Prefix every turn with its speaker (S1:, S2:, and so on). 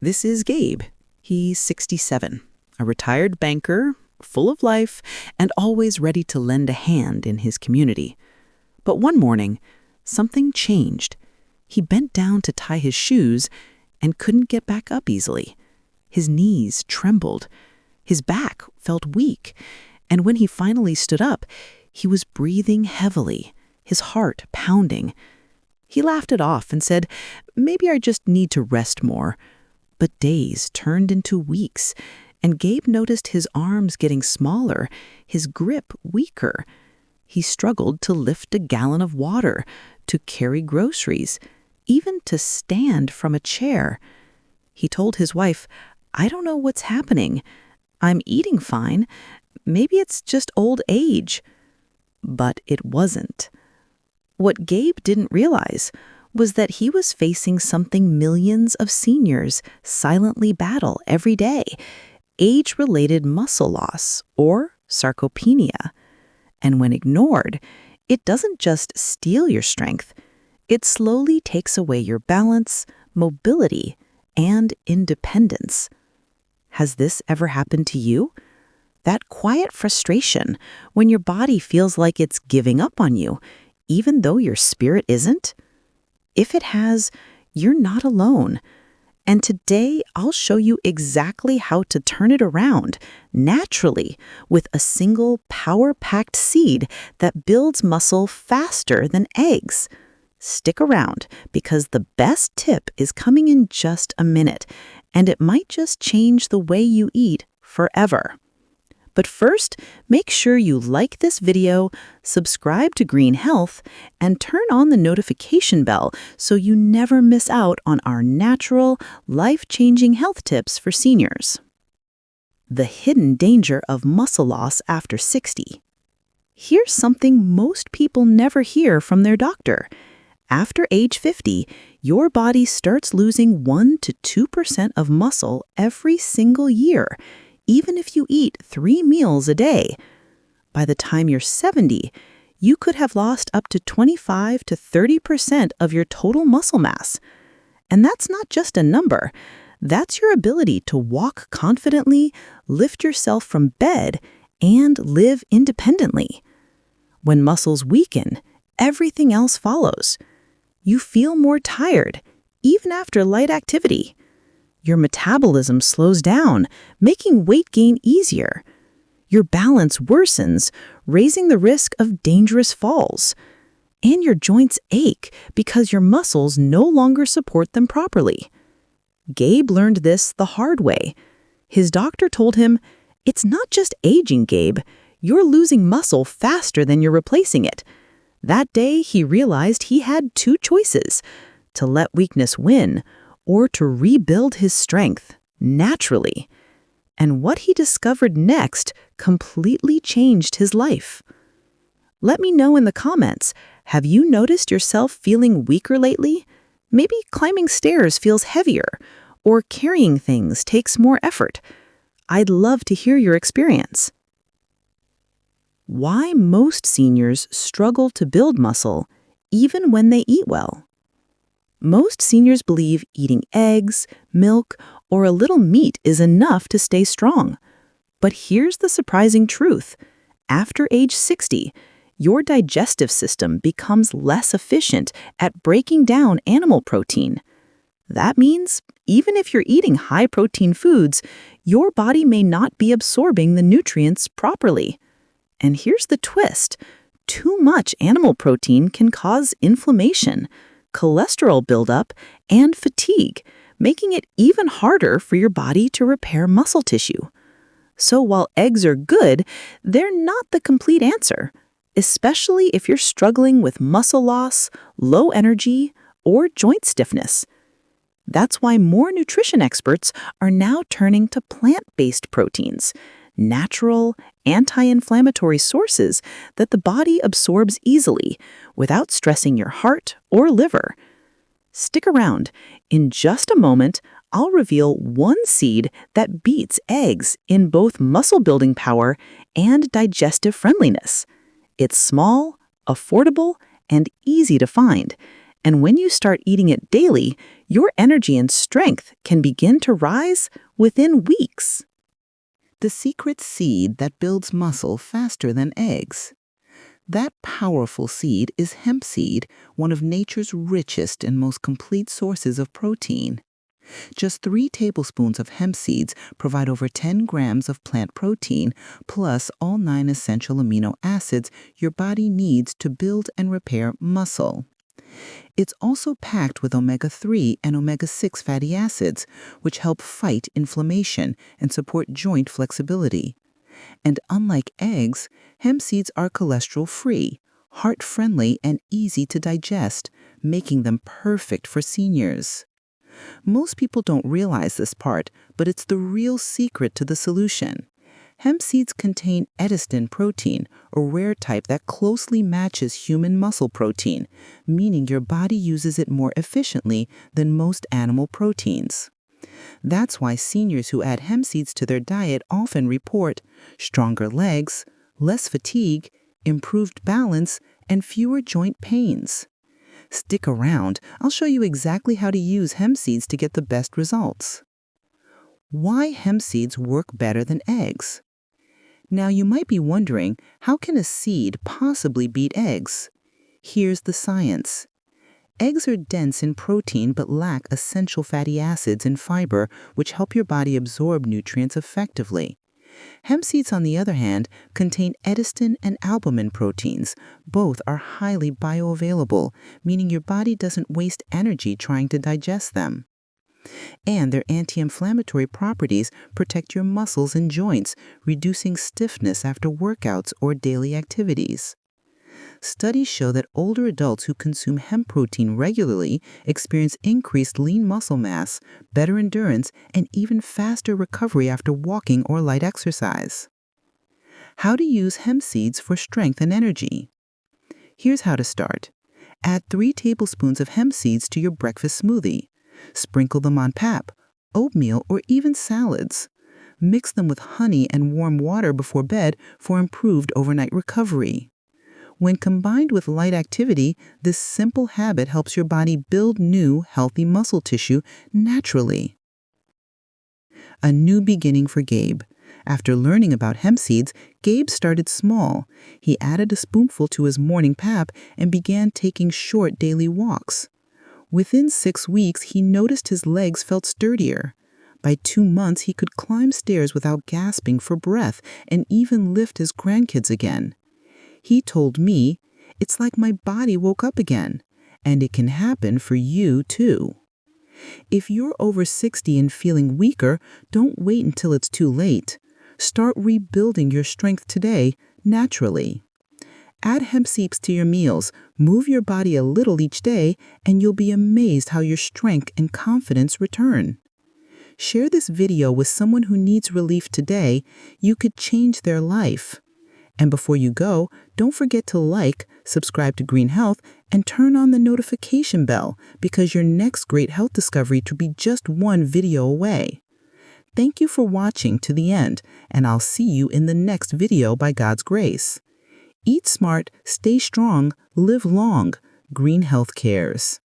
S1: This is Gabe. He's 67, a retired banker, full of life, and always ready to lend a hand in his community. But one morning, something changed. He bent down to tie his shoes and couldn't get back up easily. His knees trembled. His back felt weak. And when he finally stood up, he was breathing heavily, his heart pounding. He laughed it off and said, "Maybe I just need to rest more." But days turned into weeks, and Gabe noticed his arms getting smaller, his grip weaker. He struggled to lift a gallon of water, to carry groceries, even to stand from a chair. He told his wife, "I don't know what's happening. I'm eating fine. Maybe it's just old age." But it wasn't. What Gabe didn't realize was that he was facing something millions of seniors silently battle every day: age-related muscle loss, or sarcopenia. And when ignored, it doesn't just steal your strength. It slowly takes away your balance, mobility, and independence. Has this ever happened to you? That quiet frustration when your body feels like it's giving up on you, even though your spirit isn't? If it has, you're not alone. And today, I'll show you exactly how to turn it around naturally with a single power-packed seed that builds muscle faster than eggs. Stick around, because the best tip is coming in just a minute, and it might just change the way you eat forever. But first, make sure you like this video, subscribe to Green Health, and turn on the notification bell so you never miss out on our natural, life-changing health tips for seniors. The hidden danger of muscle loss after 60. Here's something most people never hear from their doctor. After age 50, your body starts losing 1 to 2% of muscle every single year, even if you eat 3 meals a day. By the time you're 70, you could have lost up to 25 to 30% of your total muscle mass. And that's not just a number. That's your ability to walk confidently, lift yourself from bed, and live independently. When muscles weaken, everything else follows. You feel more tired, even after light activity. Your metabolism slows down, making weight gain easier. Your balance worsens, raising the risk of dangerous falls. And your joints ache because your muscles no longer support them properly. Gabe learned this the hard way. His doctor told him, "It's not just aging, Gabe. You're losing muscle faster than you're replacing it." That day, he realized he had 2 choices: to let weakness win, or to rebuild his strength naturally. And what he discovered next completely changed his life. Let me know in the comments, have you noticed yourself feeling weaker lately? Maybe climbing stairs feels heavier, or carrying things takes more effort. I'd love to hear your experience. Why most seniors struggle to build muscle, even when they eat well. Most seniors believe eating eggs, milk, or a little meat is enough to stay strong. But here's the surprising truth. After age 60, your digestive system becomes less efficient at breaking down animal protein. That means even if you're eating high-protein foods, your body may not be absorbing the nutrients properly. And here's the twist. Too much animal protein can cause inflammation, cholesterol buildup, and fatigue, making it even harder for your body to repair muscle tissue. So while eggs are good, they're not the complete answer, especially if you're struggling with muscle loss, low energy, or joint stiffness. That's why more nutrition experts are now turning to plant-based proteins, natural, anti-inflammatory sources that the body absorbs easily without stressing your heart or liver. Stick around. In just a moment, I'll reveal one seed that beats eggs in both muscle-building power and digestive friendliness. It's small, affordable, and easy to find, And when you start eating it daily, your energy and strength can begin to rise within weeks. The secret seed that builds muscle faster than eggs. That powerful seed is hemp seed, one of nature's richest and most complete sources of protein. Just 3 tablespoons of hemp seeds provide over 10 grams of plant protein, plus all 9 essential amino acids your body needs to build and repair muscle. It's also packed with omega-3 and omega-6 fatty acids, which help fight inflammation and support joint flexibility. And unlike eggs, hemp seeds are cholesterol-free, heart-friendly, and easy to digest, making them perfect for seniors. Most people don't realize this part, but it's the real secret to the solution. Hemp seeds contain edestin protein, a rare type that closely matches human muscle protein, meaning your body uses it more efficiently than most animal proteins. That's why seniors who add hemp seeds to their diet often report stronger legs, less fatigue, improved balance, and fewer joint pains. Stick around, I'll show you exactly how to use hemp seeds to get the best results. Why hemp seeds work better than eggs? Now you might be wondering, how can a seed possibly beat eggs? Here's the science. Eggs are dense in protein but lack essential fatty acids and fiber, which help your body absorb nutrients effectively. Hemp seeds, on the other hand, contain edestin and albumin proteins. Both are highly bioavailable, meaning your body doesn't waste energy trying to digest them. And their anti-inflammatory properties protect your muscles and joints, reducing stiffness after workouts or daily activities. Studies show that older adults who consume hemp protein regularly experience increased lean muscle mass, better endurance, and even faster recovery after walking or light exercise. How to use hemp seeds for strength and energy. Here's how to start. Add 3 tablespoons of hemp seeds to your breakfast smoothie. Sprinkle them on pap, oatmeal, or even salads. Mix them with honey and warm water before bed for improved overnight recovery. When combined with light activity, this simple habit helps your body build new, healthy muscle tissue naturally. A new beginning for Gabe. After learning about hemp seeds, Gabe started small. He added a spoonful to his morning pap and began taking short daily walks. Within 6 weeks, he noticed his legs felt sturdier. By 2 months, he could climb stairs without gasping for breath and even lift his grandkids again. He told me, "It's like my body woke up again," and it can happen for you too. If you're over 60 and feeling weaker, don't wait until it's too late. Start rebuilding your strength today, naturally. Add hemp seeds to your meals, move your body a little each day, and you'll be amazed how your strength and confidence return. Share this video with someone who needs relief today. You could change their life. And before you go, don't forget to like, subscribe to Green Health, and turn on the notification bell because your next great health discovery could be just one video away. Thank you for watching to the end, and I'll see you in the next video by God's grace. Eat smart, stay strong, live long. Green Health cares.